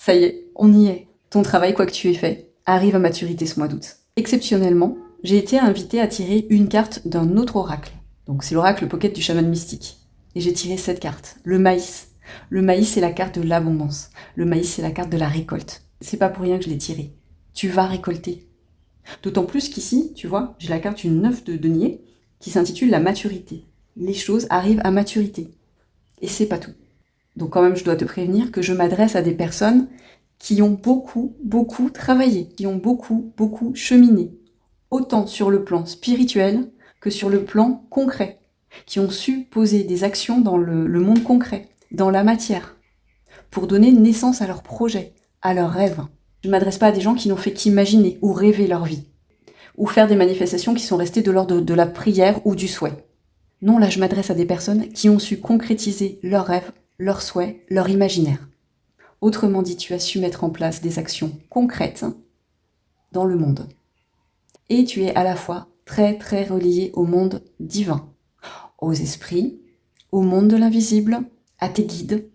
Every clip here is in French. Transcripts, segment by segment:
Ça y est, on y est. Ton travail, quoi que tu aies fait, arrive à maturité ce mois d'août. Exceptionnellement, j'ai été invitée à tirer une carte d'un autre oracle. Donc c'est l'oracle Pocket du chaman mystique. Et j'ai tiré cette carte, le maïs. Le maïs, c'est la carte de l'abondance. Le maïs, c'est la carte de la récolte. C'est pas pour rien que je l'ai tiré. Tu vas récolter. D'autant plus qu'ici, tu vois, j'ai la carte une 9 de denier qui s'intitule la maturité. Les choses arrivent à maturité. Et c'est pas tout. Donc quand même, je dois te prévenir que je m'adresse à des personnes qui ont beaucoup travaillé, qui ont beaucoup cheminé, autant sur le plan spirituel que sur le plan concret, qui ont su poser des actions dans le monde concret, dans la matière, pour donner naissance à leurs projets, à leurs rêves. Je ne m'adresse pas à des gens qui n'ont fait qu'imaginer ou rêver leur vie, ou faire des manifestations qui sont restées de l'ordre de la prière ou du souhait. Non, là je m'adresse à des personnes qui ont su concrétiser leurs rêves, leurs souhaits, leur imaginaire. Autrement dit, tu as su mettre en place des actions concrètes dans le monde. Et tu es à la fois très relié au monde divin, aux esprits, au monde de l'invisible, à tes guides,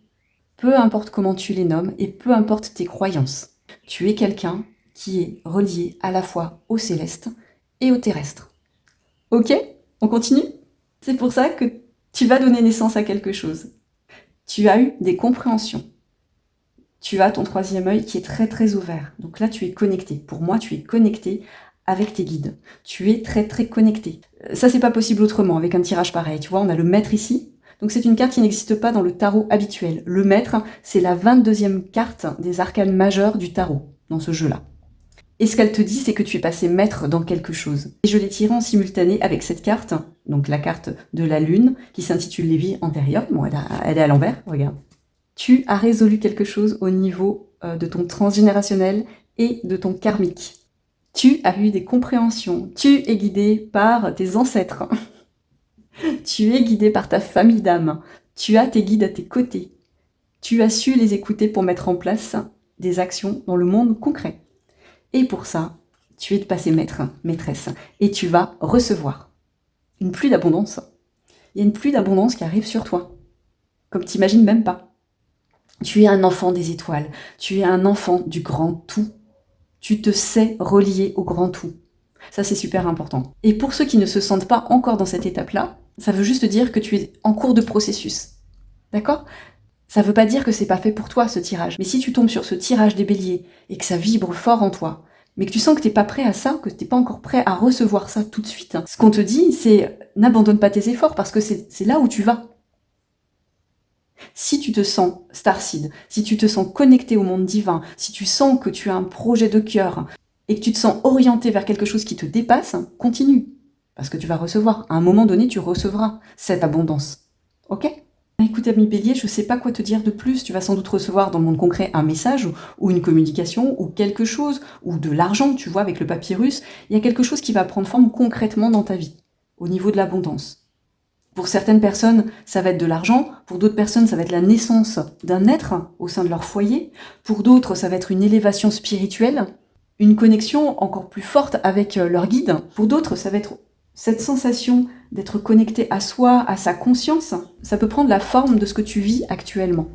peu importe comment tu les nommes et peu importe tes croyances. Tu es quelqu'un qui est relié à la fois au céleste et au terrestre. Ok ? On continue ? C'est pour ça que tu vas donner naissance à quelque chose. Tu as eu des compréhensions. Tu as ton troisième œil qui est très ouvert. Donc là, tu es connecté. Pour moi, tu es connecté avec tes guides. Tu es très connecté. Ça, c'est pas possible autrement avec un tirage pareil. Tu vois, on a le maître ici. Donc c'est une carte qui n'existe pas dans le tarot habituel. Le maître, c'est la 22e carte des arcanes majeures du tarot, dans ce jeu-là. Et ce qu'elle te dit, c'est que tu es passé maître dans quelque chose. Et je l'ai tiré en simultané avec cette carte, donc la carte de la lune, qui s'intitule Les vies antérieures. Bon, elle est à l'envers, regarde. Tu as résolu quelque chose au niveau de ton transgénérationnel et de ton karmique. Tu as eu des compréhensions. Tu es guidé par tes ancêtres. Tu es guidé par ta famille d'âme. Tu as tes guides à tes côtés. Tu as su les écouter pour mettre en place des actions dans le monde concret. Et pour ça, tu es de passer maître, maîtresse. Et tu vas recevoir une pluie d'abondance. Il y a une pluie d'abondance qui arrive sur toi. Comme tu n'imagines même pas. Tu es un enfant des étoiles. Tu es un enfant du grand tout. Tu te sais relié au grand tout. Ça, c'est super important. Et pour ceux qui ne se sentent pas encore dans cette étape-là, ça veut juste dire que tu es en cours de processus. D'accord ? Ça veut pas dire que c'est pas fait pour toi, ce tirage. Mais si tu tombes sur ce tirage des béliers et que ça vibre fort en toi, mais que tu sens que t'es pas prêt à ça, que t'es pas encore prêt à recevoir ça tout de suite, ce qu'on te dit, c'est n'abandonne pas tes efforts parce que c'est là où tu vas. Si tu te sens starseed, si tu te sens connecté au monde divin, si tu sens que tu as un projet de cœur et que tu te sens orienté vers quelque chose qui te dépasse, continue. Parce que tu vas recevoir. À un moment donné, tu recevras cette abondance. Ok ? Écoute, ami Bélier, je ne sais pas quoi te dire de plus. Tu vas sans doute recevoir dans le monde concret un message ou une communication ou quelque chose, ou de l'argent, tu vois, avec le papyrus. Il y a quelque chose qui va prendre forme concrètement dans ta vie, au niveau de l'abondance. Pour certaines personnes, ça va être de l'argent. Pour d'autres personnes, ça va être la naissance d'un être au sein de leur foyer. Pour d'autres, ça va être une élévation spirituelle, une connexion encore plus forte avec leur guide. Pour d'autres, ça va être cette sensation d'être connecté à soi, à sa conscience. Ça peut prendre la forme de ce que tu vis actuellement.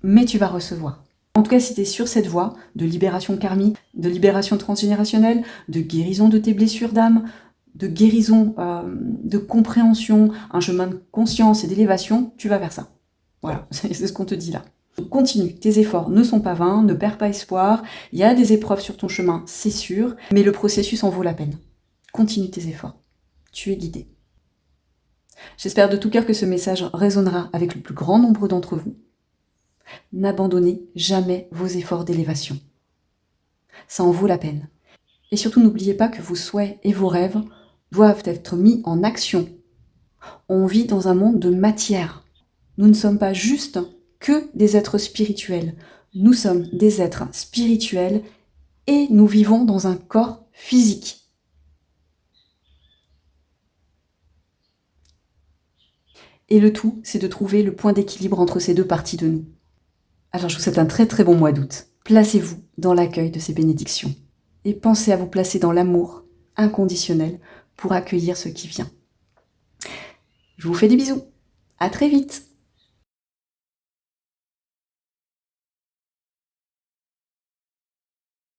Mais tu vas recevoir. En tout cas, si tu es sur cette voie de libération karmique, de libération transgénérationnelle, de guérison de tes blessures d'âme, de guérison, de compréhension, un chemin de conscience et d'élévation, tu vas vers ça. Voilà, c'est ce qu'on te dit là. Donc, continue, tes efforts ne sont pas vains, ne perds pas espoir, il y a des épreuves sur ton chemin, c'est sûr, mais le processus en vaut la peine. Continue tes efforts, tu es guidé. J'espère de tout cœur que ce message résonnera avec le plus grand nombre d'entre vous. N'abandonnez jamais vos efforts d'élévation. Ça en vaut la peine. Et surtout, n'oubliez pas que vos souhaits et vos rêves doivent être mis en action. On vit dans un monde de matière. Nous ne sommes pas juste que des êtres spirituels. Nous sommes des êtres spirituels et nous vivons dans un corps physique. Et le tout, c'est de trouver le point d'équilibre entre ces deux parties de nous. Alors je vous souhaite un très bon mois d'août. Placez-vous dans l'accueil de ces bénédictions. Et pensez à vous placer dans l'amour inconditionnel pour accueillir ce qui vient. Je vous fais des bisous. À très vite.